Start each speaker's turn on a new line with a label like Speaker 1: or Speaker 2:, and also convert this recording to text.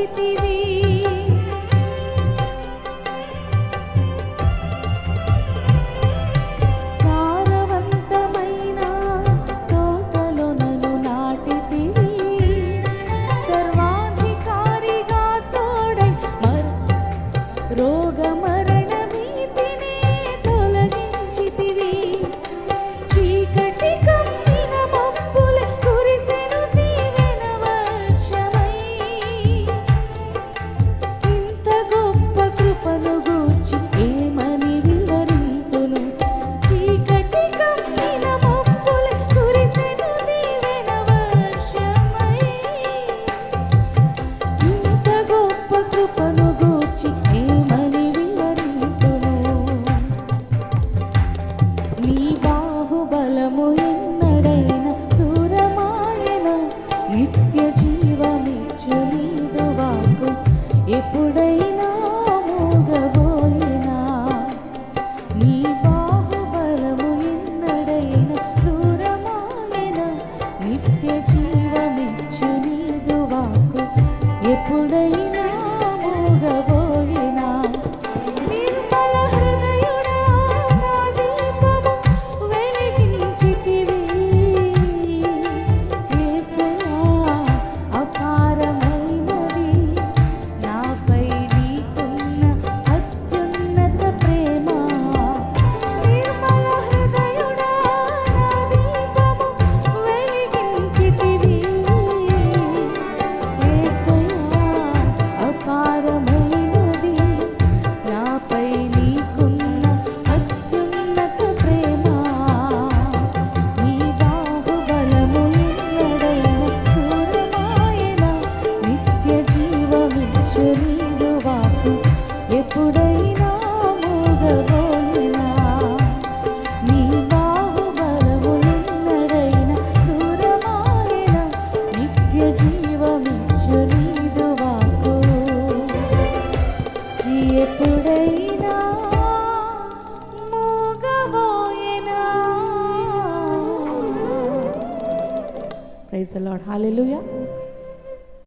Speaker 1: తొలగించితివి. సారవంతమైన తోటలో నన్ను నాటితివి. సర్వాధికారిగా తోడై రోగ మరణ భీతిని తొలగించితివి. చీకటి కమ్మిన మబ్బులే కురిసెను దీవెన వర్షమై. ఇంత గొప్ప కృపను గూర్చి ఏమని వివరింతును. చీకటి కమ్మిన మబ్బులే కురిసెను దీవెన వర్షమై. ఇంత గొప్ప కృపను గూర్చి ఏమని వివరింతును. నీ బాహుబలము ఎన్నడైనా దూరమాయన. నిత్య జీవమిచ్చు నీదు వాక్కు ఎప్పుడైనా మూగబోయినా. నీ బాహుబలము ఎన్నడైనా దూరమాయన. నిత్య జీవమిచ్చు నీదు వాక్కు ఎప్పుడైనా మూగబోయినా. నిర్మల హృదయుడా నా దీపము వెలిగించితివి. యేసయ్యా అపారమైనది నాపై నీకున్న అత్యున్నత ప్రేమ. నిర్మల హృదయుడా నా దీపము వెలిగించితివి. యేసయ్యా అపారమైనది నాపై నీకున్న అత్యున్నత ప్రేమ. నీ బాహుబలము ఎన్నడైనా దూరమాయన. నిత్య జీవమిచ్చు నీదు వాక్కు ఎప్పుడైనా మూగబోయినా. నీ బాహుబలము ఎన్నడైనా దూరమాయన. నిత్య జీవమిచ్చు నీదు వాక్కు ఎప్పుడైనా మూగబోయినా. Praise the lord. హల్లెలూయా.